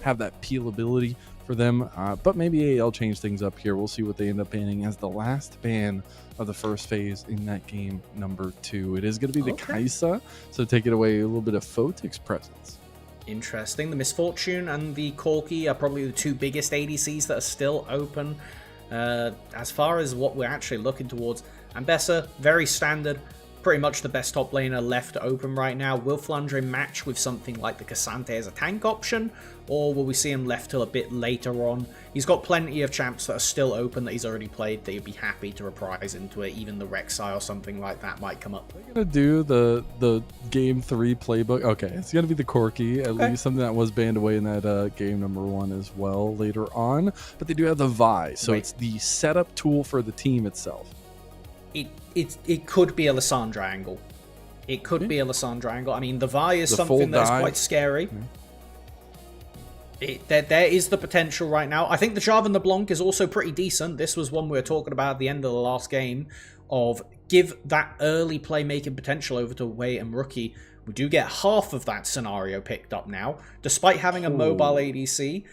have that peel ability for them. But maybe AL change things up here. We'll see what they end up banning as the last ban of the first phase in that game number 2. It is going to be the Kaisa, so take it away a little bit of Photic's presence. Interesting. The Misfortune and the Corki are probably the 2 biggest ADCs that are still open. As far as what we're actually looking towards, Ambessa, very standard, pretty much the best top laner left open right now. Will Flandre match with something like the Cassante as a tank option, or will we see him left till a bit later on? He's got plenty of champs that are still open that he's already played that he'd be happy to reprise into it. Even the Rek'Sai or something like that might come up. They're gonna do the game 3 playbook. Okay, it's gonna be the Corki, at least something that was banned away in that game number 1 as well later on. But they do have the Vi, so it's the setup tool for the team itself. It could be a Lissandra angle. It could be a Lissandra angle. I mean, the Vi is something that's quite scary. There is the potential right now. I think the Jarvan the Blanc is also pretty decent. This was one we were talking about at the end of the last game, of give that early playmaking potential over to Jwei and Rookie. We do get half of that scenario picked up now, despite having a mobile ADC.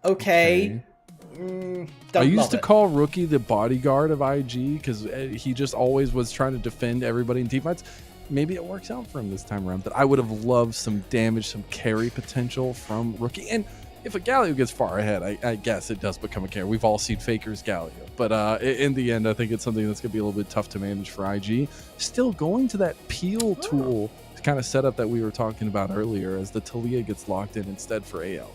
Okay. I used to call Rookie the bodyguard of IG because he just always was trying to defend everybody in teamfights. Maybe it works out for him this time around, but I would have loved some damage, some carry potential from Rookie. And if a Galio gets far ahead, I guess it does become a carry. We've all seen Faker's Galio, but in the end, I think it's something that's going to be a little bit tough to manage for IG. Still going to that peel tool kind of setup that we were talking about earlier as the Talia gets locked in instead for AL.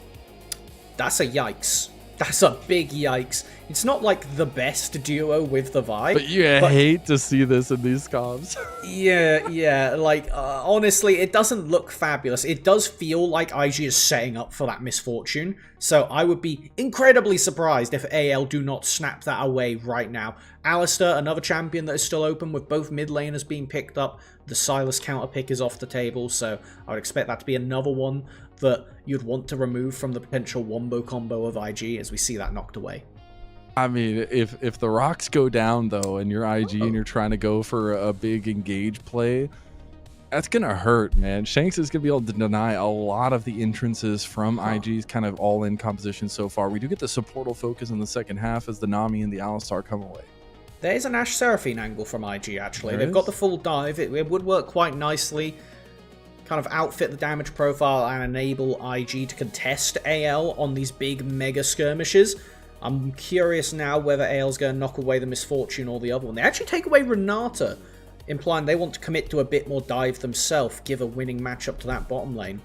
That's a yikes. That's a big yikes. It's not like the best duo with the Vi. But you hate to see this in these comps. yeah. Like, honestly, it doesn't look fabulous. It does feel like IG is setting up for that misfortune. So I would be incredibly surprised if AL do not snap that away right now. Alistair, another champion that is still open with both mid laners being picked up. The Silas counter pick is off the table. So I would expect that to be another one that you'd want to remove from the potential wombo combo of IG as we see that knocked away. I mean, if the rocks go down, though, and you're IG and you're trying to go for a big engage play, that's going to hurt, man. Shanks is going to be able to deny a lot of the entrances from IG's kind of all-in composition so far. We do get the supportal focus in the second half as the Nami and the Alistar come away. There is an Ashe Seraphine angle from IG, actually. They've got the full dive. It would work quite nicely. Kind of outfit the damage profile and enable IG to contest AL on these big mega skirmishes. I'm curious now whether AL's going to knock away the Misfortune or the other one. They actually take away Renata, implying they want to commit to a bit more dive themselves, give a winning matchup to that bottom lane.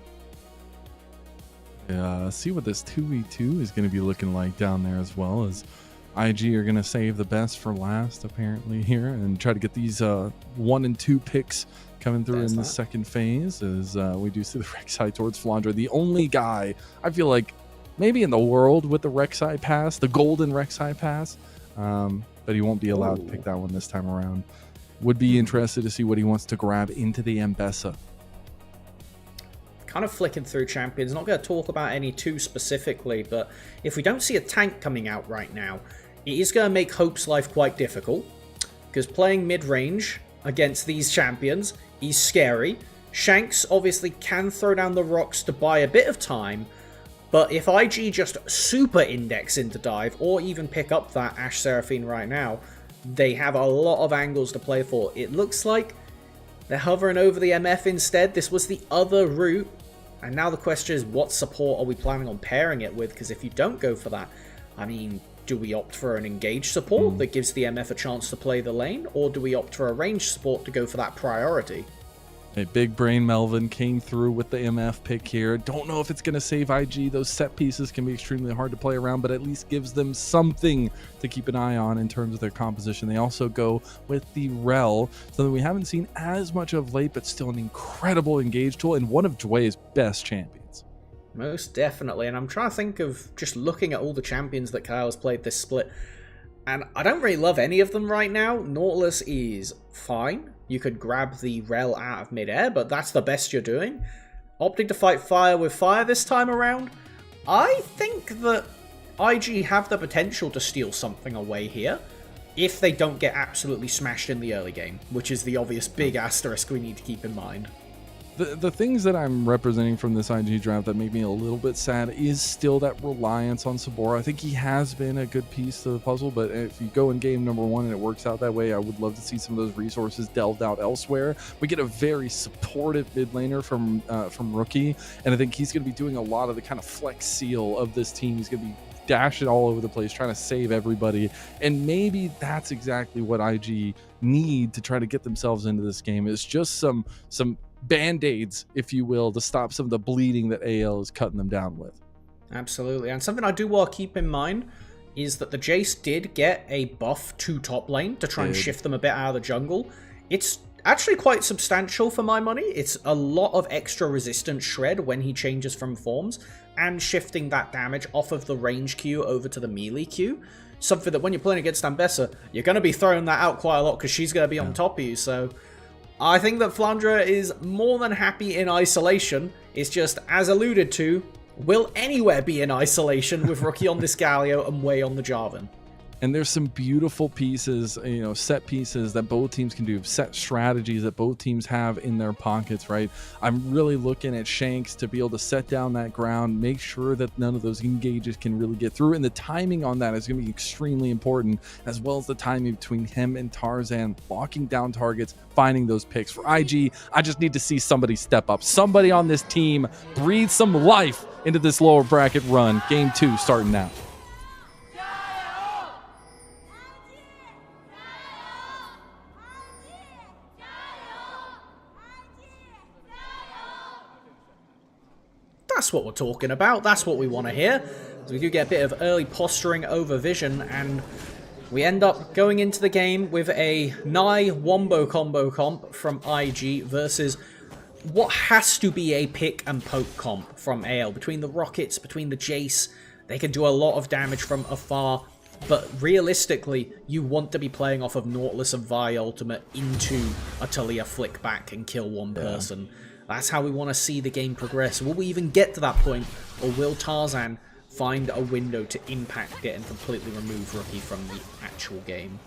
Yeah, see what this 2v2 is going to be looking like down there as well, as IG are going to save the best for last, apparently, here, and try to get these 1 and 2 picks coming through in the second phase, as we do see the Rek'Sai towards Flandre. The only guy, I feel like, maybe in the world with the Rek'Sai pass, the golden Rek'Sai pass, but he won't be allowed to pick that one this time around. Would be interested to see what he wants to grab into the Ambessa. Kind of flicking through champions, not going to talk about any too specifically, but if we don't see a tank coming out right now, it is going to make Hope's life quite difficult, because playing mid-range against these champions is scary. Shanks obviously can throw down the rocks to buy a bit of time, but if IG just super index into dive, or even pick up that Ashe Seraphine right now, they have a lot of angles to play for. It looks like they're hovering over the MF instead. This was the other route, and now the question is, what support are we planning on pairing it with? Because if you don't go for that, I mean, do we opt for an engaged support that gives the MF a chance to play the lane, or do we opt for a ranged support to go for that priority? A big brain Melvin came through with the MF pick here. Don't know if it's going to save IG. Those set pieces can be extremely hard to play around, but at least gives them something to keep an eye on in terms of their composition. They also go with the Rel, something we haven't seen as much of late, but still an incredible engage tool and one of Jwei's best champions. Most definitely, and I'm trying to think of just looking at all the champions that Kael's played this split, and I don't really love any of them right now. Nautilus is fine. You could grab the Rel out of midair, but that's the best you're doing. Opting to fight fire with fire this time around, I think that IG have the potential to steal something away here if they don't get absolutely smashed in the early game, which is the obvious big asterisk we need to keep in mind. The things that I'm representing from this IG draft that make me a little bit sad is still that reliance on Soboro. I think he has been a good piece to the puzzle, but if you go in game number 1 and it works out that way, I would love to see some of those resources delved out elsewhere. We get a very supportive mid laner from Rookie, and I think he's going to be doing a lot of the kind of flex seal of this team. He's going to be dashing all over the place, trying to save everybody, and maybe that's exactly what IG need to try to get themselves into this game. Is just some band-aids, if you will, to stop some of the bleeding that AL is cutting them down with. Absolutely. And something I do want to keep in mind is that the Jwei did get a buff to top lane to try and shift them a bit out of the jungle. It's actually quite substantial for my money. It's a lot of extra resistance shred when he changes from forms, and shifting that damage off of the range queue over to the melee queue. Something that when you're playing against Ambessa, you're going to be throwing that out quite a lot because she's going to be on top of you. So I think that Flandre is more than happy in isolation. It's just, as alluded to, will anywhere be in isolation with Rookie on this Galio and Jwei on the Jarvan? And there's some beautiful pieces, you know, set pieces that both teams can do, set strategies that both teams have in their pockets, right? I'm really looking at Shanks to be able to set down that ground, make sure that none of those engages can really get through. And the timing on that is going to be extremely important, as well as the timing between him and Tarzan, locking down targets, finding those picks. For IG, I just need to see somebody step up. Somebody on this team breathe some life into this lower bracket run. Game 2 starting now. That's what we're talking about. That's what we want to hear. So we do get a bit of early posturing over vision, and we end up going into the game with a Nye Wombo combo comp from IG versus what has to be a pick and poke comp from AL. Between the rockets, between the Jwei, they can do a lot of damage from afar, but realistically, you want to be playing off of Nautilus and Vi ultimate into a Talia flick back and kill one person. That's how we want to see the game progress. Will we even get to that point, or will Tarzan find a window to impact it and completely remove Rookie from the actual game?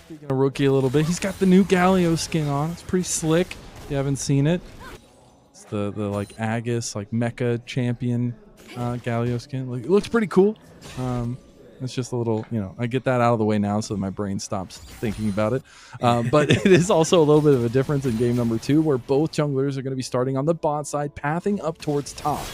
Speaking of Rookie a little bit, he's got the new Galio skin on. It's pretty slick if you haven't seen it. It's the like Agus, like mecha champion Galio skin. Like, it looks pretty cool. It's just a little, you know, I get that out of the way now so that my brain stops thinking about it. But it is also a little bit of a difference in game number 2, where both junglers are going to be starting on the bot side, pathing up towards top.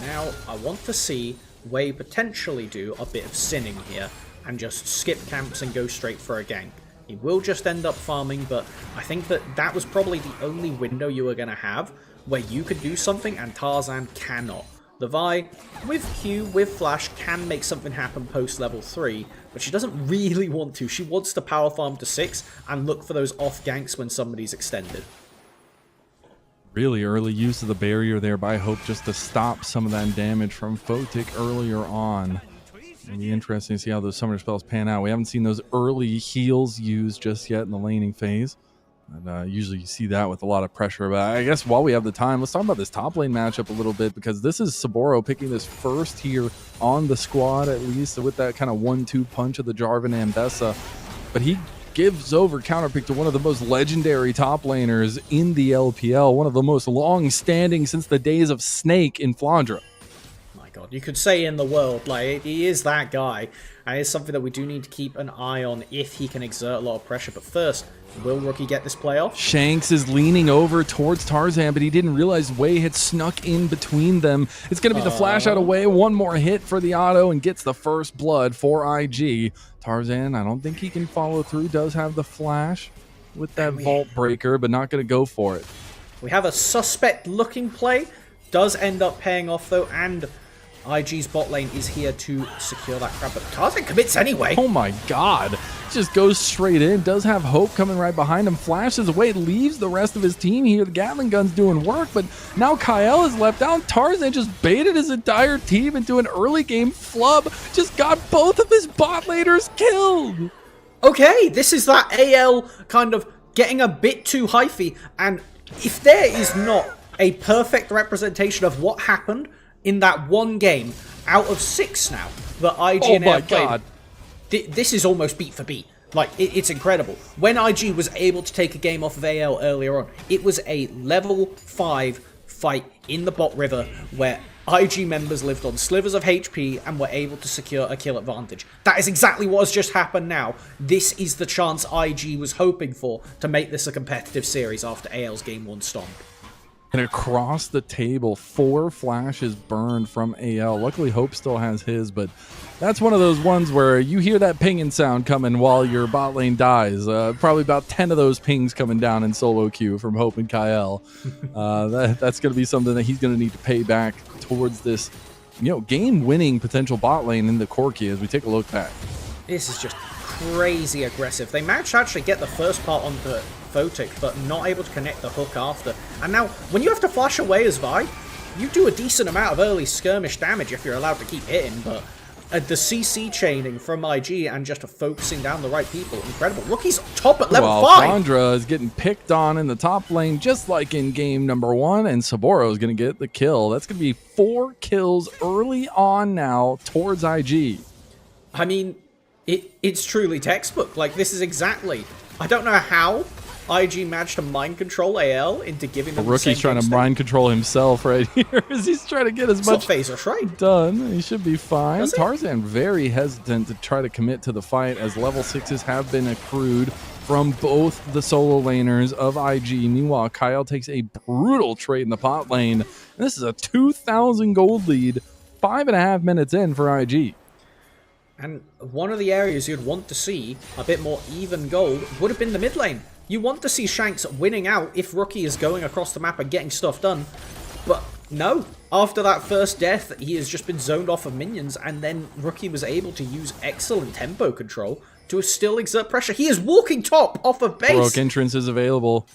Now, I want to see Jwei potentially do a bit of sinning here and just skip camps and go straight for a gank. He will just end up farming, but I think that that was probably the only window you were going to have where you could do something and Tarzan cannot. The Vi, with Q, with Flash, can make something happen post level 3, but she doesn't really want to. She wants to power farm to 6 and look for those off ganks when somebody's extended. Really early use of the barrier there by Hope just to stop some of that damage from Photic earlier on. It'll be interesting to see how those summoner spells pan out. We haven't seen those early heals used just yet in the laning phase. And usually you see that with a lot of pressure. But I guess while we have the time, let's talk about this top lane matchup a little bit, because this is Soboro picking this first here on the squad, at least, with that kind of 1-2 punch of the Jarvan Ambessa. But he gives over counterpick to one of the most legendary top laners in the LPL, one of the most long-standing since the days of Snake in Flandre. My God, you could say in the world, like, he is that guy. And it's something that we do need to keep an eye on if he can exert a lot of pressure. But first, will Rookie get this play off? Shanks is leaning over towards Tarzan, but he didn't realize Jwei had snuck in between them. It's going to be the flash out of Jwei. One more hit for the auto and gets the first blood for IG. Tarzan, I don't think he can follow through. Does have the flash with that vault breaker, but not going to go for it. We have a suspect-looking play. Does end up paying off, though, and IG's bot lane is here to secure that crab, but Tarzan commits anyway. Oh my God. Just goes straight in. Does have Hope coming right behind him. Flashes away, leaves the rest of his team here. The Gatling gun's doing work, but now Kael is left out. Tarzan just baited his entire team into an early game flub. Just got both of his bot laners killed. Okay, this is that AL kind of getting a bit too hyphy, and if there is not a perfect representation of what happened in that one game out of 6 now that IG and AL played, this is almost beat for beat. Like, it's incredible. When IG was able to take a game off of AL earlier on, it was a level 5 fight in the bot river where IG members lived on slivers of HP and were able to secure a kill advantage. That is exactly what has just happened now. This is the chance IG was hoping for to make this a competitive series after AL's Game 1 stomp. And across the table, 4 flashes burned from AL. Luckily, Hope still has his, but that's one of those ones where you hear that pinging sound coming while your bot lane dies. Probably about 10 of those pings coming down in solo queue from Hope and Kael. That's going to be something that he's going to need to pay back towards this, game-winning potential bot lane in the Corki as we take a look back. This is just crazy aggressive. They managed to actually get the first part onto Photic, but not able to connect the hook after. And now, when you have to flash away as Vi, you do a decent amount of early skirmish damage if you're allowed to keep hitting, but the CC chaining from IG and just focusing down the right people, incredible. Rookie's top at level 5! Flandre is getting picked on in the top lane, just like in game number 1, and Soboro is going to get the kill. That's going to be 4 kills early on now towards IG. I mean, it's truly textbook. Like, this is exactly... I don't know how IG managed to mind control AL into giving them the same Rookie's trying to mind control himself right here as he's trying to get as much done. He should be fine. Tarzan very hesitant to try to commit to the fight as level 6s have been accrued from both the solo laners of IG. Meanwhile, Kael takes a brutal trade in the pot lane. And this is a 2,000 gold lead, 5.5 minutes in for IG. And one of the areas you'd want to see a bit more even gold would have been the mid lane. You want to see Shanks winning out if Rookie is going across the map and getting stuff done. But no, after that first death, he has just been zoned off of minions, and then Rookie was able to use excellent tempo control to still exert pressure. He is walking top off of base. Broke entrance is available.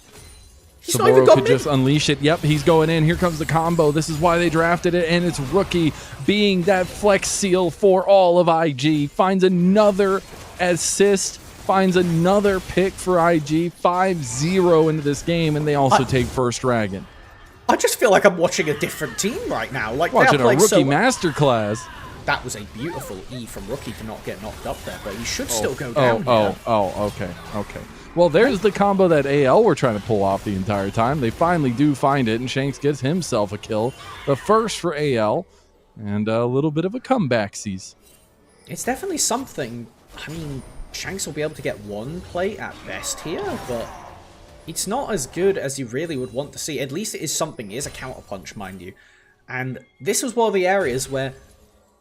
Soboro could just unleash it. Yep, he's going in. Here comes the combo. This is why they drafted it, and it's Rookie being that flex seal for all of IG. Finds another assist, finds another pick for IG. 5-0 into this game, and they also take first dragon. I just feel like I'm watching a different team right now. Like watching a Rookie masterclass. That was a beautiful E from Rookie to not get knocked up there, but he should still go down here. Okay. Well, there's the combo that AL were trying to pull off the entire time. They finally do find it, and Shanks gets himself a kill. The first for AL, and a little bit of a comeback sees. It's definitely something. I mean, Shanks will be able to get one play at best here, but it's not as good as you really would want to see. At least it is something. It is a counterpunch, mind you. And this was one of the areas where,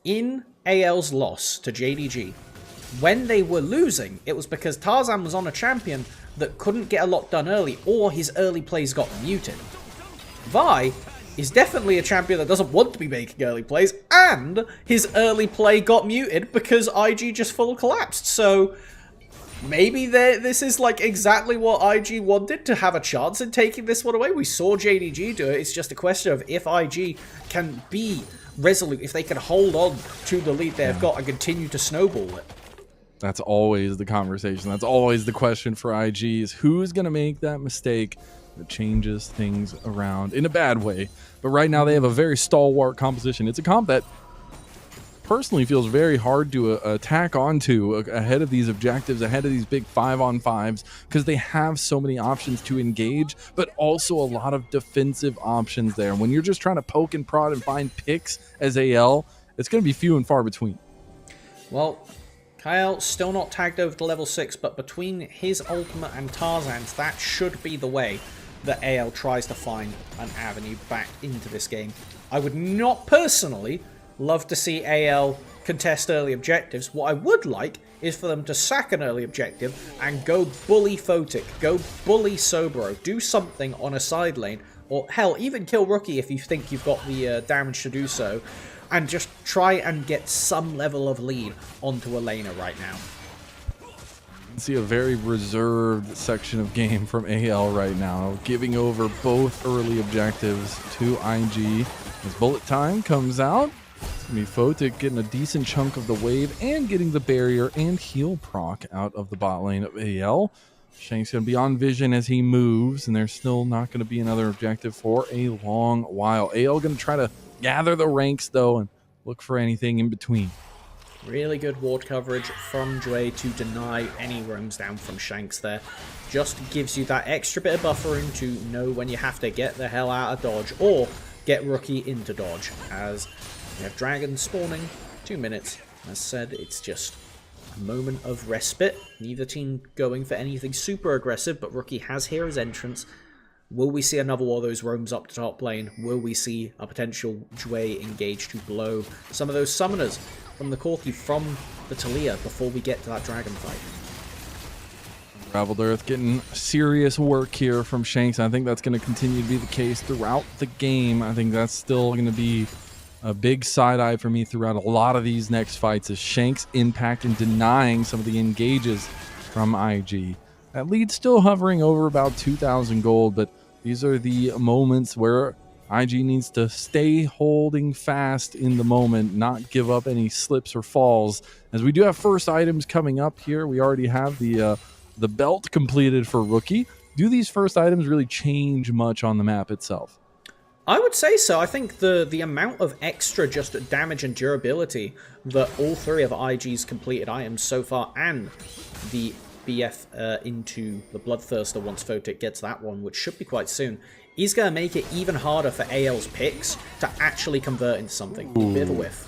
in AL's loss to JDG, when they were losing, it was because Tarzan was on a champion that couldn't get a lot done early, or his early plays got muted. Vi is definitely a champion that doesn't want to be making early plays, and his early play got muted because IG just full collapsed. So maybe this is like exactly what IG wanted, to have a chance in taking this one away. We saw JDG do it. It's just a question of if IG can be resolute, if they can hold on to the lead they've got and continue to snowball it. That's always the conversation. That's always the question for IG, is who's going to make that mistake that changes things around in a bad way. But right now they have a very stalwart composition. It's a comp that personally feels very hard to attack onto ahead of these objectives, ahead of these big 5-on-5s, because they have so many options to engage, but also a lot of defensive options there. And when you're just trying to poke and prod and find picks as AL, it's going to be few and far between. Well, Kael still not tagged over to level 6, but between his ultimate and Tarzan's, that should be the way that AL tries to find an avenue back into this game. I would not personally love to see AL contest early objectives. What I would like is for them to sack an early objective and go bully Photic, go bully Soboro, do something on a side lane, or hell, even kill Rookie if you think you've got the damage to do so, and just try and get some level of lead onto a laner right now. See a very reserved section of game from AL right now, giving over both early objectives to IG. As bullet time comes out, it's going to be Photic getting a decent chunk of the wave and getting the barrier and heal proc out of the bot lane of AL. Shanks going to be on vision as he moves, and there's still not going to be another objective for a long while. AL going to try to gather the ranks, though, and look for anything in between. Really good ward coverage from Jwei to deny any roams down from Shanks there. Just gives you that extra bit of buffering to know when you have to get the hell out of dodge or get Rookie into dodge. As we have dragons spawning, 2 minutes. As said, it's just a moment of respite. Neither team going for anything super aggressive, but Rookie has here his entrance. Will we see another one of those roams up to top lane? Will we see a potential Jwei engage to blow some of those summoners from the Corki, from the Talia, before we get to that dragon fight? Unraveled Earth getting serious work here from Shanks. I think that's going to continue to be the case throughout the game. I think that's still going to be a big side eye for me throughout a lot of these next fights, is Shanks' impact in denying some of the engages from IG. That lead's still hovering over about 2,000 gold, but these are the moments where IG needs to stay holding fast in the moment, not give up any slips or falls. As we do have first items coming up here, we already have the belt completed for Rookie. Do these first items really change much on the map itself? I would say so. I think the amount of extra just damage and durability that all three of IG's completed items so far, and the BF into the Bloodthirster once Photic gets that one, which should be quite soon, is going to make it even harder for AL's picks to actually convert into something. A bit of a whiff.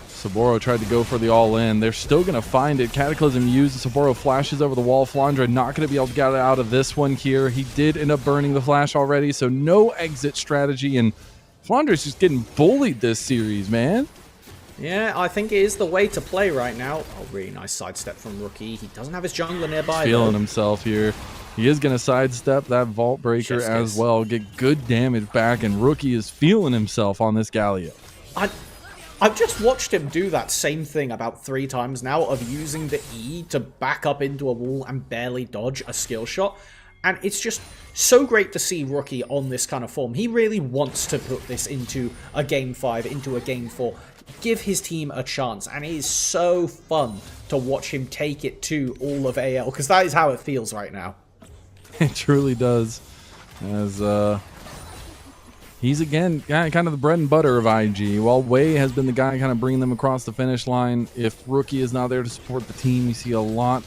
Soboro tried to go for the all-in. They're still going to find it. Cataclysm used. Soboro flashes over the wall. Flandre not going to be able to get out of this one here. He did end up burning the flash already, so no exit strategy, and Flandre's just getting bullied this series, man. Yeah, I think it is the way to play right now. Oh, really nice sidestep from Rookie. He doesn't have his jungler nearby. Feeling himself here. He is going to sidestep that Vault Breaker as well. Get good damage back, and Rookie is feeling himself on this Galio. I've just watched him do that same thing about 3 times now, of using the E to back up into a wall and barely dodge a skill shot. And it's just so great to see Rookie on this kind of form. He really wants to put this into a Game 5, into a Game 4. Give his team a chance. And it is so fun to watch him take it to all of AL, because that is how it feels right now. It truly does. As he's, again, kind of the bread and butter of IG. While Jwei has been the guy kind of bringing them across the finish line, if Rookie is not there to support the team, you see a lot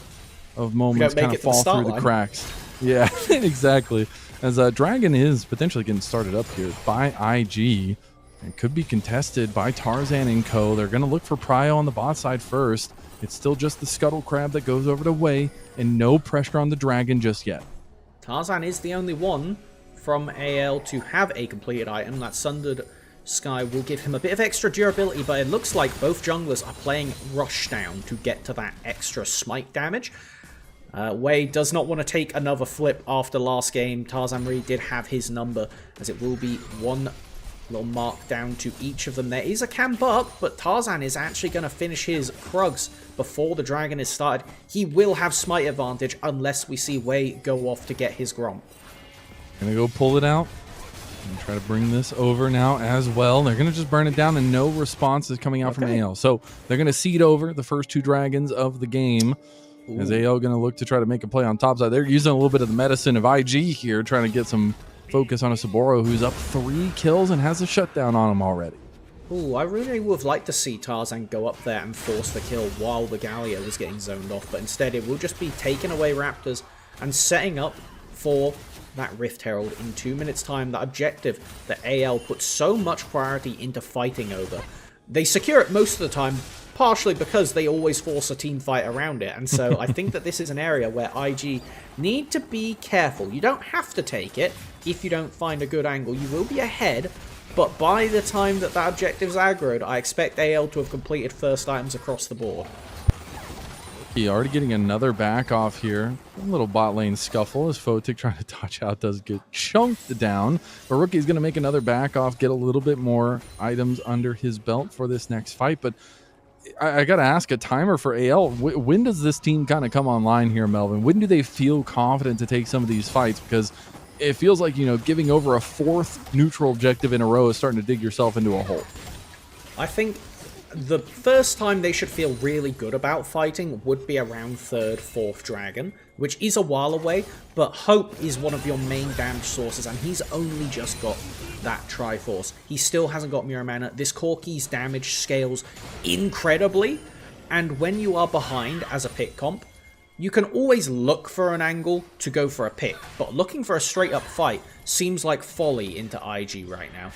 of moments kind of fall through the cracks. Yeah, exactly. As Dragon is potentially getting started up here by IG. It could be contested by Tarzan and co. They're going to look for Prio on the bot side first. It's still just the Scuttle Crab that goes over to Jwei, and no pressure on the Dragon just yet. Tarzan is the only one from AL to have a completed item. That Sundered Sky will give him a bit of extra durability, but it looks like both junglers are playing Rushdown to get to that extra smite damage. Jwei does not want to take another flip after last game. Tarzan really did have his number, as it will be one little mark down to each of them. There is a camp up, but Tarzan is actually going to finish his Krugs before the Dragon is started. He will have smite advantage unless we see Jwei go off to get his Gromp. Gonna go pull it out and try to bring this over now as well. They're gonna just burn it down, and no response is coming out from AL. So they're gonna seed over the first 2 dragons of the game. Ooh. As AL gonna look to try to make a play on top side. They're using a little bit of the medicine of IG here, trying to get some focus on a Soboro who's up 3 kills and has a shutdown on him already. Ooh, I really would have liked to see Tarzan go up there and force the kill while the Galio was getting zoned off, but instead it will just be taking away Raptors and setting up for that Rift Herald in 2 minutes time, that objective that AL put so much priority into fighting over. They secure it most of the time, partially because they always force a team fight around it, and so I think that this is an area where IG need to be careful. You don't have to take it if you don't find a good angle. You will be ahead, but by the time that that objective's aggroed, I expect AL to have completed first items across the board. He already getting another back off here. A little bot lane scuffle as Photic trying to dodge out does get chunked down. But Rookie's going to make another back off, get a little bit more items under his belt for this next fight. But I got to ask, a timer for AL, when does this team kind of come online here, Melvin? When do they feel confident to take some of these fights? Because it feels like, you know, giving over a 4th neutral objective in a row is starting to dig yourself into a hole. I think the first time they should feel really good about fighting would be around 3rd, 4th Dragon, which is a while away, but Hope is one of your main damage sources, and he's only just got that Triforce. He still hasn't got Mirror Mana. This Corki's damage scales incredibly, And when you are behind as a pick comp, you can always look for an angle to go for a pick, but looking for a straight up fight seems like folly into IG right now.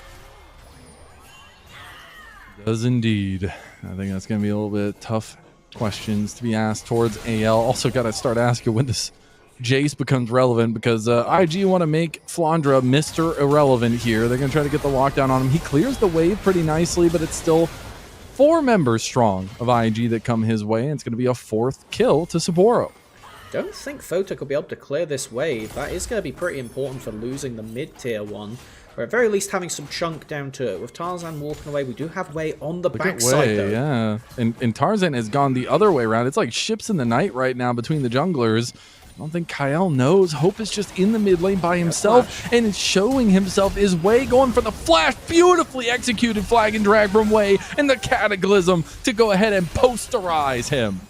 Does indeed. I think that's going to be a little bit tough questions to be asked towards AL. Also got to start asking when this Jace becomes relevant, because IG want to make Flandre Mr. Irrelevant here. They're going to try to get the lockdown on him. He clears the wave pretty nicely, but it's still 4 members strong of IG that come his way, and it's going to be a 4th kill to Soboro. Don't think Photic will be able to clear this wave. That is going to be pretty important for losing the mid-tier one, or at very least having some chunk down to it. With Tarzan walking away, we do have Jwei on the backside, though. Yeah, and Tarzan has gone the other way around. It's like ships in the night right now between the junglers. I don't think Kael knows. Hope is just in the mid lane by himself, and it's showing himself is Jwei going for the flash. Beautifully executed flag and drag from Jwei, and the Cataclysm to go ahead and posterize him.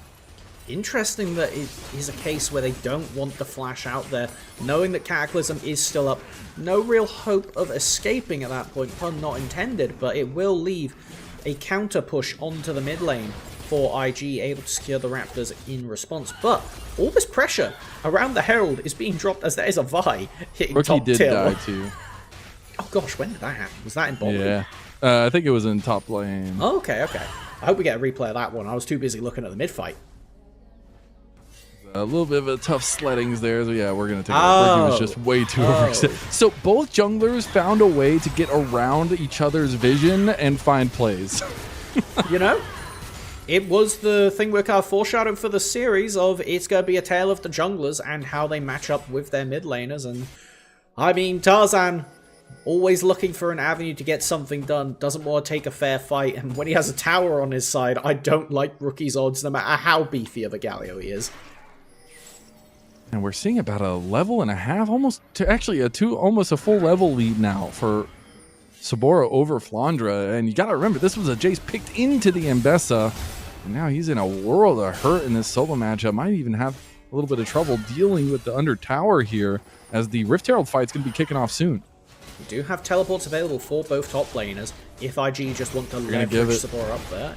Interesting that it is a case where they don't want the flash out there, knowing that Cataclysm is still up. No real hope of escaping at that point, pun not intended, but it will leave a counter push onto the mid lane for IG, able to secure the Raptors in response. But all this pressure around the Herald is being dropped as there is a Vi hitting Rookie top did tier. die too. Oh gosh, when did that happen? Was that in bot lane? Yeah, I think it was in top lane. Oh, okay. I hope we get a replay of that one. I was too busy looking at the mid fight. A little bit of a tough sleddings there. So yeah, we're going to take it. Rookie was just way too overextended. So both junglers found a way to get around each other's vision and find plays. You know? It was the thing we're kind of foreshadowing for the series of it's going to be a tale of the junglers and how they match up with their mid laners. And I mean, Tarzan, always looking for an avenue to get something done, doesn't want to take a fair fight. And when he has a tower on his side, I don't like Rookie's odds, no matter how beefy of a Galio he is. And we're seeing about a level and a half, almost to actually almost a full level lead now for Soboro over Flandre. And you got to remember, this was a Jace picked into the Mbessa. And now he's in a world of hurt in this solo matchup. Might even have a little bit of trouble dealing with the under tower here, as the Rift Herald fight's going to be kicking off soon. We do have teleports available for both top laners if IG just want to leverage Soboro up there.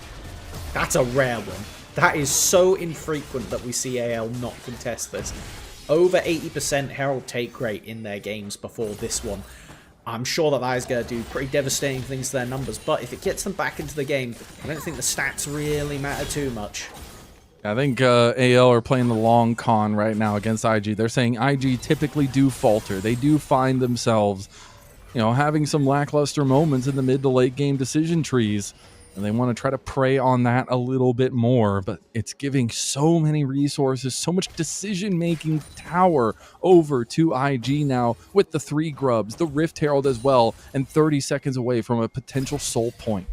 That's a rare one. That is so infrequent that we see AL not contest this. Over 80% Herald take rate in their games before this one. I'm sure that is going to do pretty devastating things to their numbers, but if it gets them back into the game, I don't think the stats really matter too much. I think AL are playing the long con right now against IG. They're saying IG typically do falter. They do find themselves, having some lackluster moments in the mid to late game decision trees. And they want to try to prey on that a little bit more, but it's giving so many resources, so much decision-making tower over to IG now with the 3 grubs, the Rift Herald as well, and 30 seconds away from a potential soul point.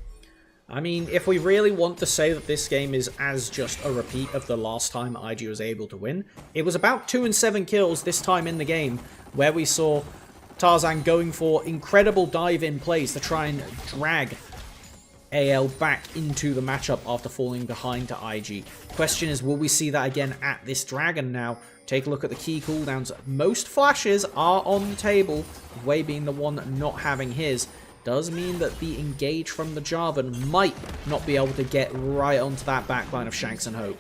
I mean, if we really want to say that this game is as just a repeat of the last time IG was able to win, it was about 2 and 7 kills this time in the game, where we saw Tarzan going for incredible dive-in plays to try and drag AL back into the matchup after falling behind to IG. Question is, will we see that again at this Dragon now? Take a look at the key cooldowns. Most flashes are on the table, Jwei being the one not having his. Does mean that the engage from the Jarvan might not be able to get right onto that backline of Shanks and Hope.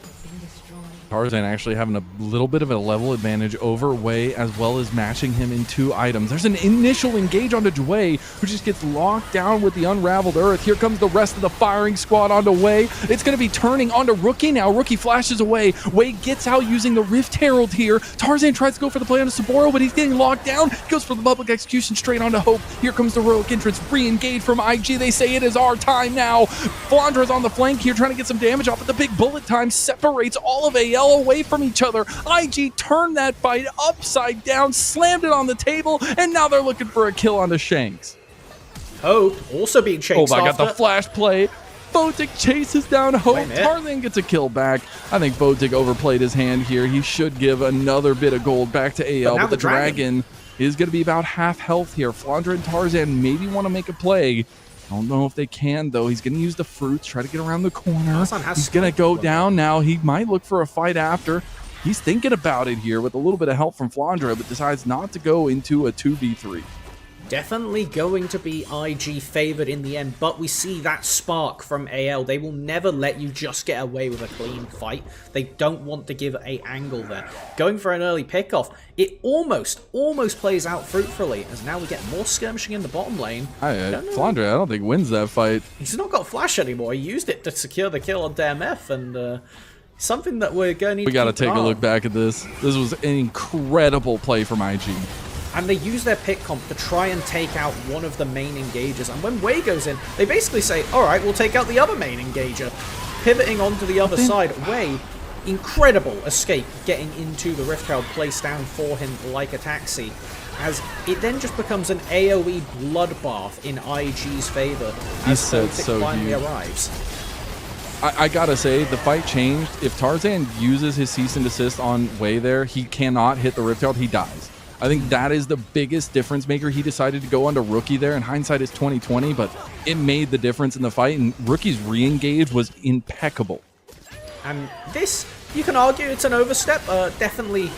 Tarzan actually having a little bit of a level advantage over Jwei, as well as matching him in 2 items. There's an initial engage onto Jwei, who just gets locked down with the Unraveled Earth. Here comes the rest of the firing squad onto Jwei. It's going to be turning onto Rookie now. Rookie flashes away. Jwei gets out using the Rift Herald here. Tarzan tries to go for the play onto Soboro, but he's getting locked down. He goes for the public execution straight onto Hope. Here comes the heroic entrance. Re-engage from IG. They say it is our time now. Flandre's on the flank here, trying to get some damage off, but the big bullet time separates all of AL away from each other. IG turned that fight upside down, slammed it on the table, and now they're looking for a kill on the Shanks. Hope also being chased. Oh, I got the flash play. Photic chases down Hope. Tarzan gets a kill back. I think Photic overplayed his hand here. He should give another bit of gold back to AL, but the Dragon is going to be about half health here. Flandre and Tarzan maybe want to make a play. I don't know if they can, though. He's going to use the fruits, try to get around the corner. He's going to go down now. He might look for a fight after. He's thinking about it here with a little bit of help from Flandre, but decides not to go into a 2v3. Definitely going to be IG favored in the end, but we see that spark from AL. They will never let you just get away with a clean fight. They don't want to give a angle there. Going for an early pickoff, it almost plays out fruitfully, as now we get more skirmishing in the bottom lane. Flandre, I don't think wins that fight. He's not got flash anymore. He used it to secure the kill on DMF, and something that we're going to need to We got to take a look back at this. This was an incredible play from IG. And they use their pick comp to try and take out one of the main engagers. And when Jwei goes in, they basically say, all right, we'll take out the other main engager. Pivoting onto the other side, Jwei, incredible escape getting into the Rift Herald, placed down for him like a taxi. As it then just becomes an AoE bloodbath in IG's favor as Photic finally arrives. I gotta say, the fight changed. If Tarzan uses his cease and desist on Jwei there, he cannot hit the Rift Herald, he dies. I think that is the biggest difference maker. He decided to go onto Rookie there, and hindsight is 20/20, but it made the difference in the fight, and Rookie's re-engage was impeccable. And this, you can argue it's an overstep. Definitely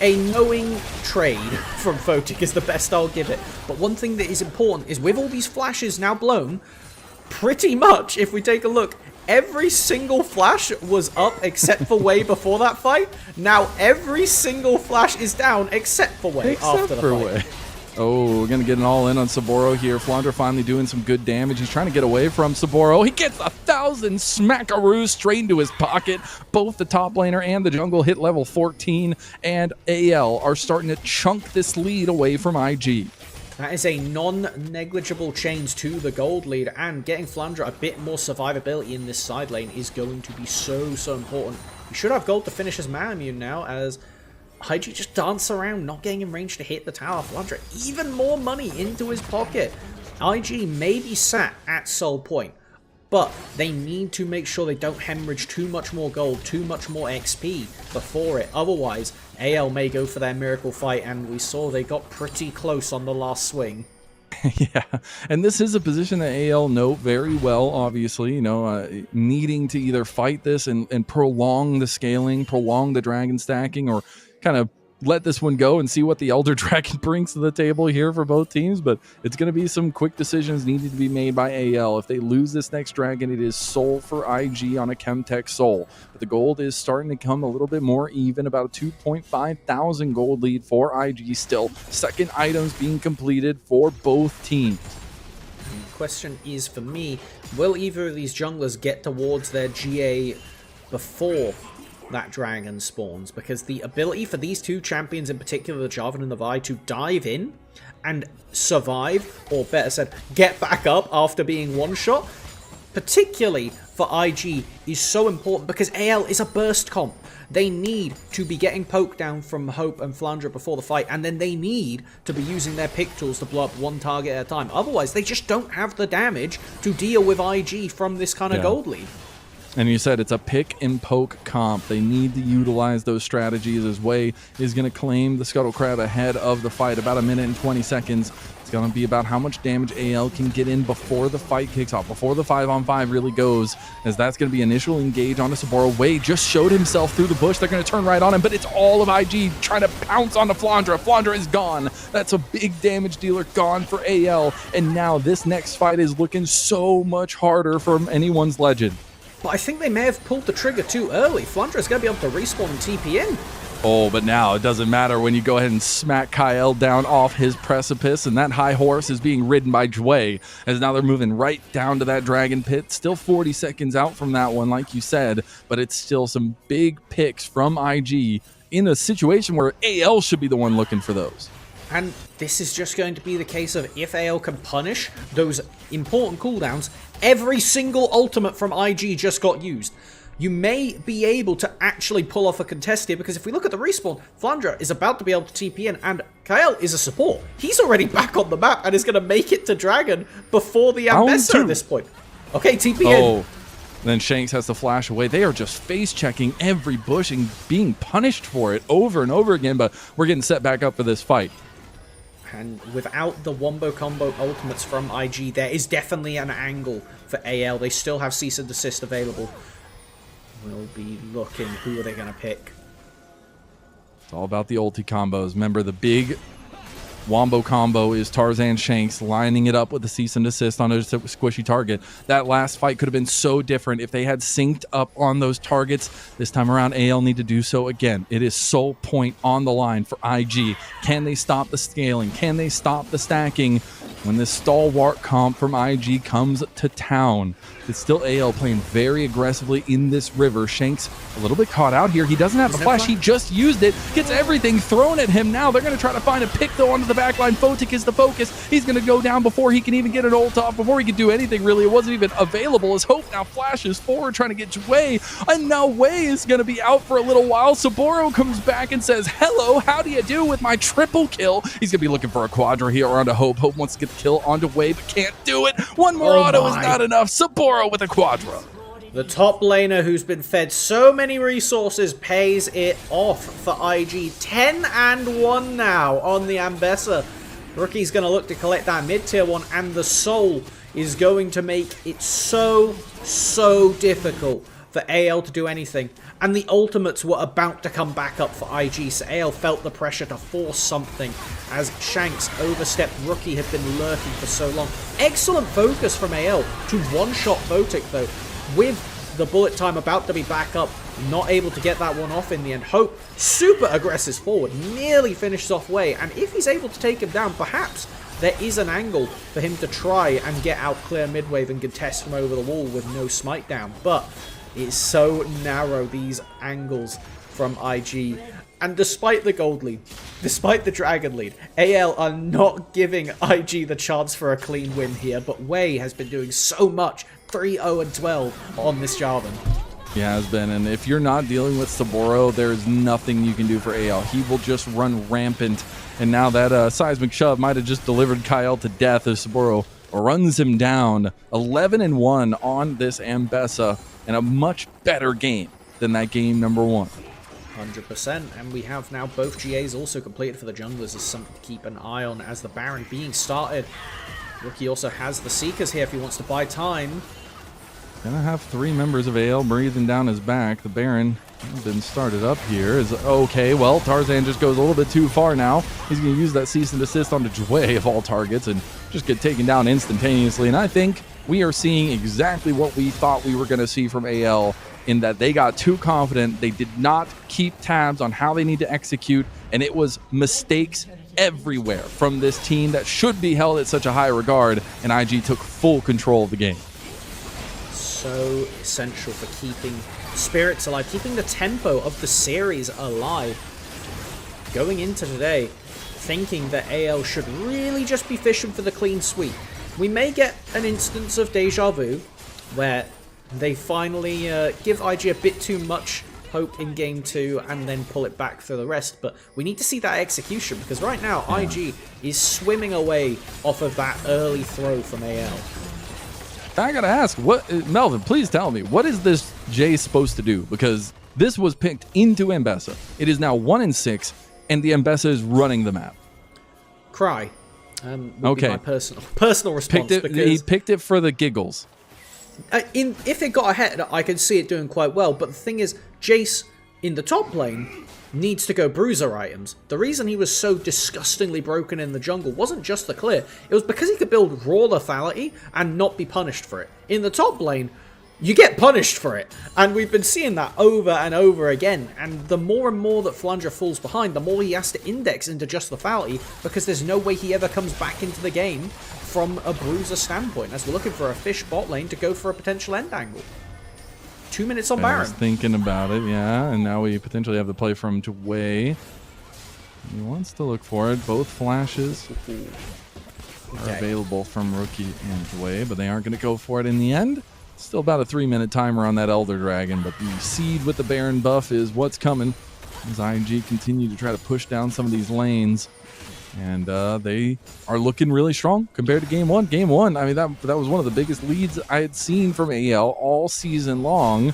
a knowing trade from Photic is the best I'll give it. But one thing that is important is with all these flashes now blown, pretty much, if we take a look, every single flash was up except for Jwei before that fight. Now every single flash is down except for Jwei after the fight. Oh, we're going to get an all-in on Soboro here. Flandre finally doing some good damage. He's trying to get away from Soboro. He gets 1,000 smackaroos straight into his pocket. Both the top laner and the jungle hit level 14, and AL are starting to chunk this lead away from IG. That is a non-negligible change to the gold lead, and getting Flandre a bit more survivability in this side lane is going to be so important. He should have gold to finish his man immune now, as IG just dance around, not getting in range to hit the tower. Flandre even more money into his pocket. IG may be sat at soul point, but they need to make sure they don't hemorrhage too much more gold, too much more XP before it. Otherwise, AL may go for their miracle fight, and we saw they got pretty close on the last swing. Yeah, and this is a position that AL know very well, obviously, you know, needing to either fight this and prolong the scaling, prolong the dragon stacking, or kind of let this one go and see what the Elder Dragon brings to the table here for both teams. But it's going to be some quick decisions needed to be made by AL. If they lose this next dragon, it is soul for IG on a Chemtech soul. But the gold is starting to come a little bit more even, about a 2,500 gold lead for IG still. Second items being completed for both teams. And the question is, for me, will either of these junglers get towards their GA before that dragon spawns? Because the ability for these two champions, in particular the Jarvan and the Vi, to dive in and survive, or better said, get back up after being one-shot, particularly for IG, is so important because AL is a burst comp. They need to be getting poked down from Hope and Flandre before the fight, and then they need to be using their pick tools to blow up one target at a time. Otherwise, they just don't have the damage to deal with IG from this kind of gold lead. And you said it's a pick and poke comp. They need to utilize those strategies, as Jwei is going to claim the Scuttle Crab ahead of the fight. About 1 minute and 20 seconds. It's going to be about how much damage AL can get in before the fight kicks off, before the 5-on-5 really goes, as that's going to be initial engage onto Soboro. Jwei just showed himself through the bush. They're going to turn right on him, but it's all of IG trying to pounce onto Flandre. Flandre is gone. That's a big damage dealer gone for AL, and now this next fight is looking so much harder from anyone's legend. But I think they may have pulled the trigger too early. Flandre is going to be able to respawn and TP in. Oh, but now it doesn't matter when you go ahead and smack Kael down off his precipice, and that high horse is being ridden by Jwei, as now they're moving right down to that dragon pit. Still 40 seconds out from that one, like you said, but it's still some big picks from IG in a situation where AL should be the one looking for those. And this is just going to be the case of, if AL can punish those important cooldowns, every single ultimate from IG just got used. You may be able to actually pull off a contest here, because if we look at the respawn, Flandre is about to be able to TP in, and Kael is a support. He's already back on the map and is going to make it to Dragon before the MAzel at this point. Okay, TP in. Then Shanks has to flash away. They are just face-checking every bush and being punished for it over and over again, but we're getting set back up for this fight. And without the wombo combo ultimates from IG, there is definitely an angle for AL. They still have cease and desist available. We'll be looking. Who are they going to pick? It's all about the ulti combos. Remember, the big Wombo combo is Tarzan Shanks lining it up with the cease and desist on a squishy target. That last fight could have been so different if they had synced up on those targets. This time around, AL need to do so again. It is soul point on the line for IG. Can they stop the scaling? Can they stop the stacking when this stalwart comp from IG comes to town? It's still AL playing very aggressively in this river. Shanks a little bit caught out here. He doesn't have the flash. He just used it. Gets everything thrown at him now. They're going to try to find a pick, though, onto the back line. Photic is the focus. He's going to go down before he can even get an ult off, before he can do anything, really. It wasn't even available. As Hope now flashes forward, trying to get Jwei. And now Jwei is going to be out for a little while. Soboro comes back and says, hello, how do you do with my triple kill? He's going to be looking for a quadra here onto Hope. Hope wants to get the kill onto Jwei, but can't do it. One more auto is not enough. Soboro with a quadra. The top laner who's been fed so many resources pays it off for IG. 10-1 now on the Ambessa. Rookie's going to look to collect that mid-tier one, and the soul is going to make it so difficult for AL to do anything. And the ultimates were about to come back up for IG, so AL felt the pressure to force something as Shanks overstepped. Rookie had been lurking for so long. Excellent focus from AL to one-shot Photic, though, with the bullet time about to be back up. Not able to get that one off in the end. Hope, super aggressive forward, nearly finishes off Jwei, and if he's able to take him down, perhaps there is an angle for him to try and get out clear mid-wave and contest from over the wall with no smite down, but it's so narrow, these angles from IG. And despite the gold lead, despite the dragon lead, AL are not giving IG the chance for a clean win here, but Jwei has been doing so much. 3-0-12 on this Jarvan. He has been, and if you're not dealing with Soboro, there's nothing you can do for AL. He will just run rampant, and now that seismic shove might have just delivered Kael to death as Soboro runs him down. 11-1 on this Ambessa, and a much better game than that game number 1. 100%, and we have now both GAs also completed for the junglers as something to keep an eye on as the Baron being started. Rookie also has the Seekers here if he wants to buy time. Gonna have 3 members of AL breathing down his back. The Baron has been started up here. Is okay, well, Tarzan just goes a little bit too far now. He's going to use that cease and desist onto Jwei of all targets and just get taken down instantaneously. And I think we are seeing exactly what we thought we were going to see from AL, in that they got too confident. They did not keep tabs on how they need to execute, and it was mistakes everywhere from this team that should be held at such a high regard, and IG took full control of the game. So essential for keeping spirits alive, keeping the tempo of the series alive. Going into today, thinking that AL should really just be fishing for the clean sweep. We may get an instance of deja vu, where they finally give IG a bit too much hope in game 2 and then pull it back for the rest, but we need to see that execution, because right now IG is swimming away off of that early throw from AL. I gotta ask, what, Melvin, please tell me, what is this Jay supposed to do? Because this was picked into Ambessa. It is now 1-6, and the Ambessa is running the map. Cry. Okay. My personal response. He picked it for the giggles. If it got ahead, I could see it doing quite well, but the thing is, Jace in the top lane needs to go bruiser items. The reason he was so disgustingly broken in the jungle wasn't just the clear, it was because he could build raw lethality and not be punished for it. In the top lane, you get punished for it, and we've been seeing that over and over again, and the more and more that Flandre falls behind, the more he has to index into just lethality, because there's no way he ever comes back into the game from a bruiser standpoint, as we're looking for a fish bot lane to go for a potential end angle. 2 minutes on Baron. I was thinking about it, yeah, and now we potentially have the play from Jwei. He wants to look for it. Both flashes are available from Rookie and Jwei, but they aren't going to go for it in the end. Still about a 3-minute timer on that Elder Dragon, but the seed with the Baron buff is what's coming as IG continue to try to push down some of these lanes. And they are looking really strong compared to Game 1. Game 1, I mean, that was one of the biggest leads I had seen from AL all season long.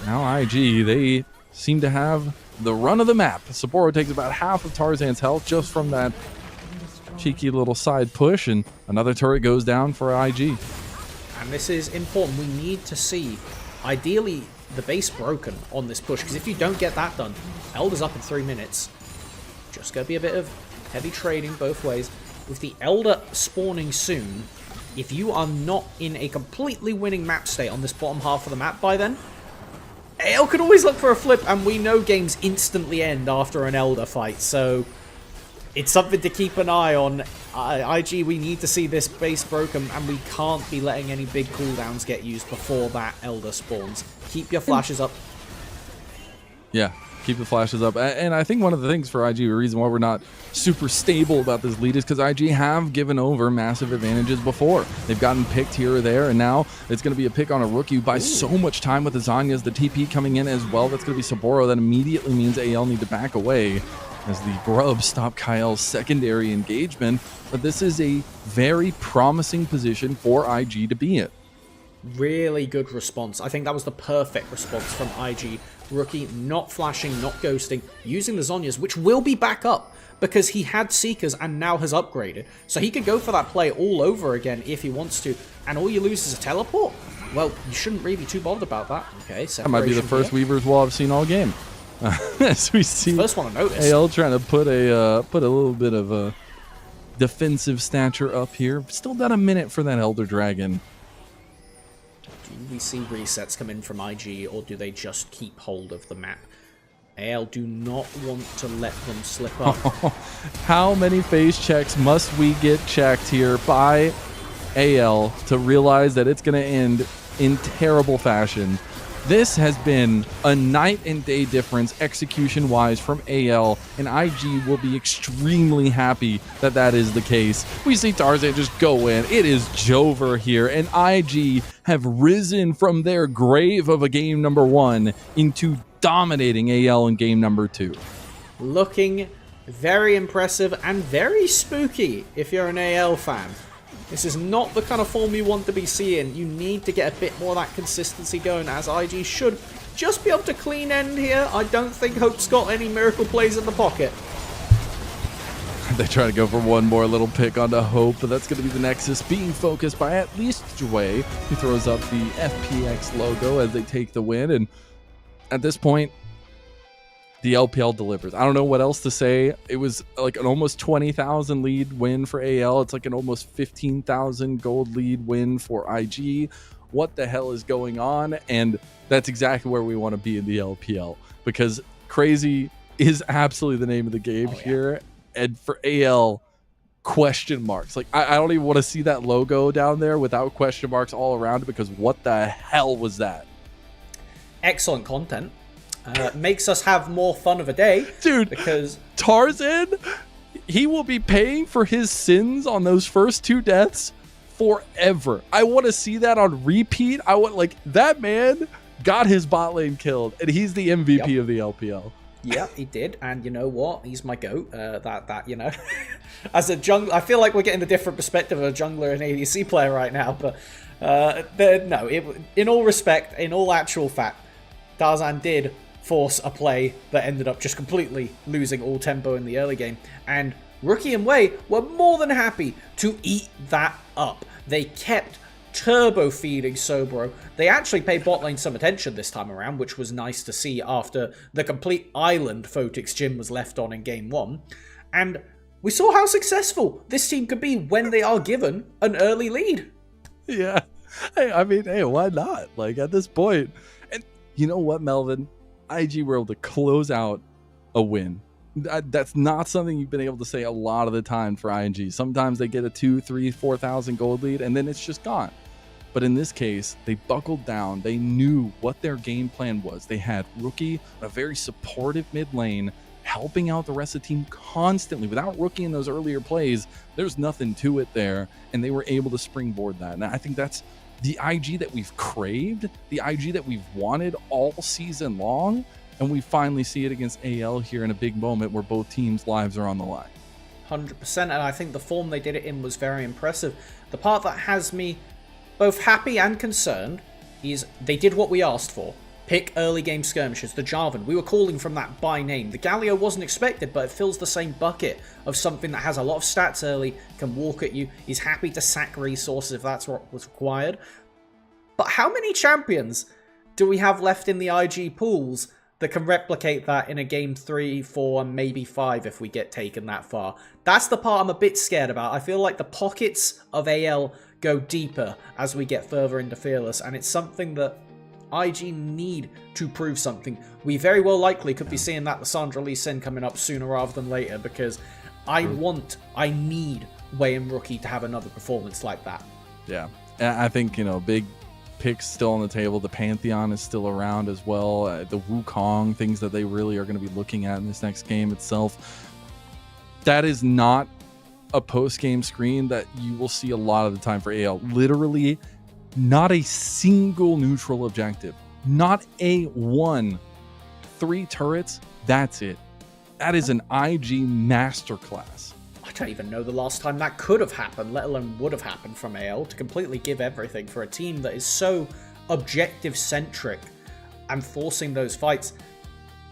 Now IG, they seem to have the run of the map. Soboro takes about half of Tarzan's health just from that cheeky little side push, and another turret goes down for IG. And this is important. We need to see, ideally, the base broken on this push, because if you don't get that done, Elder's up in 3 minutes. Just going to be a bit of Heavy trading both ways. With the Elder spawning soon, if you are not in a completely winning map state on this bottom half of the map by then, AL could always look for a flip, and we know games instantly end after an Elder fight, so it's something to keep an eye on. IG, we need to see this base broken, and we can't be letting any big cooldowns get used before that Elder spawns. Keep your flashes up. Yeah, keep the flashes up. And I think one of the things for IG, the reason why we're not super stable about this lead is because IG have given over massive advantages before. They've gotten picked here or there, and now it's going to be a pick on a rookie who buys so much time with the Zhonya's, the TP coming in as well. That's going to be Soboro. That immediately means AL need to back away as the Grubs stop Kael's secondary engagement. But this is a very promising position for IG to be in. Really good response. I think that was the perfect response from IG. Rookie not flashing, not ghosting, using the Zhonya's, which will be back up because he had Seekers and now has upgraded. So he could go for that play all over again if he wants to, and all you lose is a teleport? Well, you shouldn't really be too bothered about that. Okay, that might be the first Weavers wall I've seen all game. As we see first one to notice. AL trying to put a little bit of a defensive stature up here. Still got a minute for that Elder Dragon. Do we see resets come in from IG, or do they just keep hold of the map? AL do not want to let them slip up. How many face checks must we get checked here by AL to realize that it's going to end in terrible fashion? This has been a night and day difference execution-wise from AL, and IG will be extremely happy that that is the case. We see Tarzan just go in. It is Jover here, and IG have risen from their grave of a game number 1 into dominating AL in game number 2. Looking very impressive and very spooky if you're an AL fan. This is not the kind of form you want to be seeing. You need to get a bit more of that consistency going, as IG should just be able to clean end here. I don't think Hope's got any miracle plays in the pocket. They try to go for one more little pick onto Hope, but that's going to be the Nexus being focused by at least Jwei, who throws up the FPX logo as they take the win. And at this point, the LPL delivers. I don't know what else to say. It was like an almost 20,000 lead win for AL. It's like an almost 15,000 gold lead win for IG. What the hell is going on? And that's exactly where we want to be in the LPL, because crazy is absolutely the name of the game here. And for AL, question marks. Like, I don't even want to see that logo down there without question marks all around it, because what the hell was that? Excellent content. Makes us have more fun of a day. Dude, because Tarzan, he will be paying for his sins on those first 2 deaths forever. I want to see that on repeat. I want, like, that man got his bot lane killed, and he's the MVP of the LPL. Yeah, he did, and you know what? He's my GOAT. That you know, as a jungler, I feel like we're getting a different perspective of a jungler and ADC player right now. But no, in all respect, in all actual fact, Tarzan did force a play that ended up just completely losing all tempo in the early game, and Rookie and Jwei were more than happy to eat that up. They kept turbo feeding Soboro. They actually paid bot lane some attention this time around, which was nice to see after the complete island Photic's gym was left on in game 1, and we saw how successful this team could be when they are given an early lead. Yeah, I mean, hey, why not? Like, at this point, and you know what, Melvin? IG were able to close out a win. That's not something you've been able to say a lot of the time for ING. Sometimes they get a 2, 3, 4,000 gold lead and then it's just gone. But in this case, they buckled down. They knew what their game plan was. They had Rookie, a very supportive mid lane, helping out the rest of the team constantly. Without Rookie in those earlier plays, there's nothing to it there, and they were able to springboard that. And I think that's the IG that we've craved, the IG that we've wanted all season long, and we finally see it against AL here in a big moment where both teams' lives are on the line. 100%, and I think the form they did it in was very impressive. The part that has me both happy and concerned is they did what we asked for. Pick early game skirmishes, the Jarvan. We were calling from that by name. The Galio wasn't expected, but it fills the same bucket of something that has a lot of stats early, can walk at you, is happy to sack resources if that's what was required. But how many champions do we have left in the IG pools that can replicate that in a game 3, 4, and maybe 5 if we get taken that far. That's the part I'm a bit scared about. I feel like the pockets of AL go deeper as we get further into Fearless, and it's something that IG need to prove something. We very well likely could be seeing that Lissandra Lee Sin coming up sooner rather than later, because I need Jwei and Rookie to have another performance like that. Yeah, I think, you know, big picks still on the table. The Pantheon is still around as well. The Wukong, things that they really are going to be looking at in this next game itself. That is not a post-game screen that you will see a lot of the time for AL. Literally, not a single neutral objective. Not a one. 3 turrets, that's it. That is an IG masterclass. I don't even know the last time that could have happened, let alone would have happened from AL, to completely give everything for a team that is so objective-centric and forcing those fights.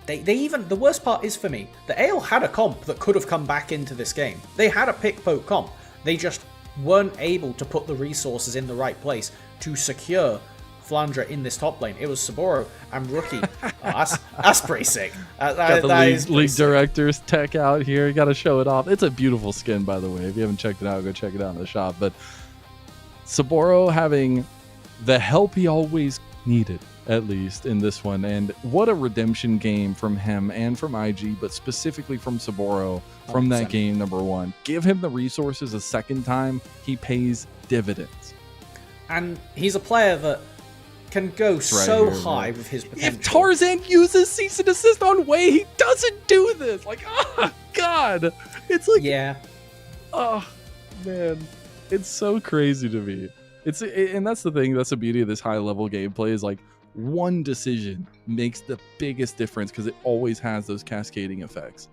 They even, the worst part is for me, the AL had a comp that could have come back into this game. They had a pick-poke comp. They just weren't able to put the resources in the right place to secure Flandre in this top lane. It was Soboro and Rookie. That's pretty sick. Got the league director's tech out here. You got to show it off. It's a beautiful skin, by the way. If you haven't checked it out, go check it out in the shop. But Soboro having the help he always needed, at least in this one. And what a redemption game from him and from IG, but specifically from Soboro from 100%. That game number 1. Give him the resources a second time, he pays dividends. And he's a player that can go so high with his potential. If Tarzan uses cease and desist on Jwei, he doesn't do this. Like, oh God, it's like, yeah, oh man, it's so crazy to me. And that's the thing. That's the beauty of this high level gameplay, is like one decision makes the biggest difference because it always has those cascading effects.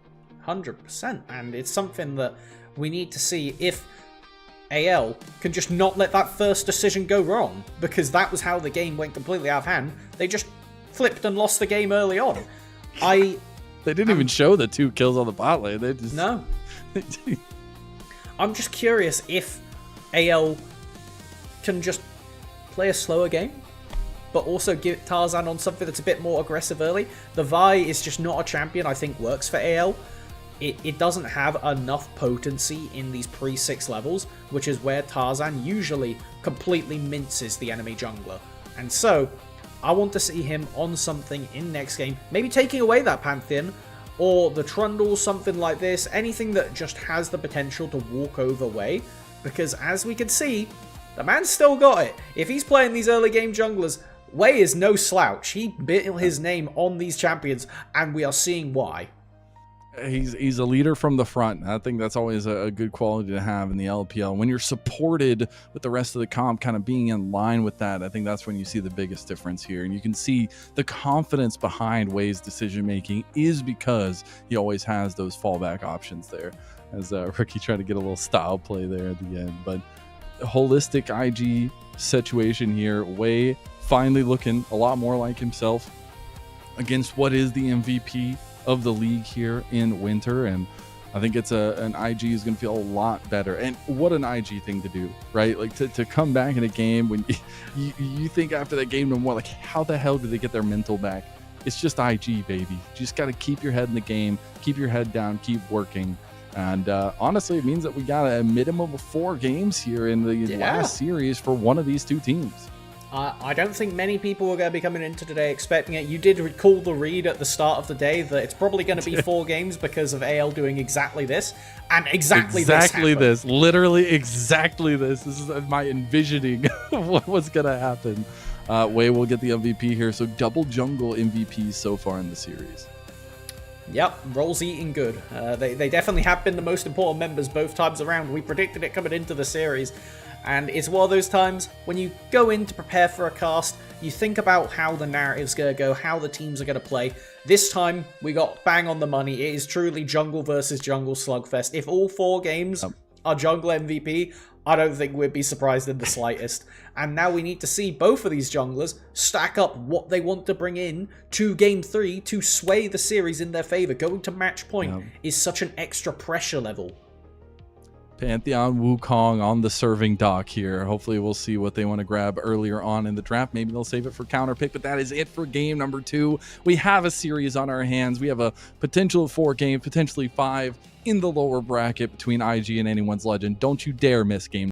100%, and it's something that we need to see if AL can just not let that first decision go wrong, because that was how the game went completely out of hand. They just flipped and lost the game early on. They didn't even show the 2 kills on the bot lane. They just no. I'm just curious if AL can just play a slower game, but also give Tarzan on something that's a bit more aggressive early. The Vi is just not a champion I think works for AL. It doesn't have enough potency in these pre-6 levels, which is where Tarzan usually completely minces the enemy jungler. And so, I want to see him on something in next game, maybe taking away that Pantheon, or the Trundle, something like this, anything that just has the potential to walk over Jwei, because as we can see, the man's still got it. If he's playing these early game junglers, Jwei is no slouch. He built his name on these champions, and we are seeing why. He's a leader from the front. I think that's always a good quality to have in the LPL. When you're supported with the rest of the comp kind of being in line with that, I think that's when you see the biggest difference here. And you can see the confidence behind Jwei's decision making is because he always has those fallback options there. As Rookie tried to get a little style play there at the end. But holistic IG situation here. Jwei finally looking a lot more like himself against what is the MVP of the league here in winter, and I think it's an IG is going to feel a lot better. And what an IG thing to do, right? Like to come back in a game when you think after that game no more, like how the hell did they get their mental back? It's just IG, baby. You just got to keep your head in the game, keep your head down, keep working. And honestly, it means that we got a minimum of 4 games here in the last series for one of these 2 teams. I don't think many people are going to be coming into today expecting it. You did recall the read at the start of the day that it's probably going to be 4 games because of AL doing exactly this, and exactly this. Literally exactly this. This is my envisioning of what was going to happen. Jwei will get the MVP here, so double jungle MVPs so far in the series. Yep, roles eating good. They definitely have been the most important members both times around. We predicted it coming into the series. And it's one of those times when you go in to prepare for a cast, you think about how the narrative's going to go, how the teams are going to play. This time, we got bang on the money. It is truly jungle versus jungle slugfest. If all 4 games are jungle MVP, I don't think we'd be surprised in the slightest. And now we need to see both of these junglers stack up what they want to bring in to Game 3 to sway the series in their favor. Going to match point is such an extra pressure level. Pantheon Wukong on the serving dock here. Hopefully we'll see what they want to grab earlier on in the draft. Maybe they'll save it for counter pick, but that is it for game number 2. We have a series on our hands. We have a potential of 4 games, potentially 5 in the lower bracket between IG and Anyone's Legend. Don't you dare miss game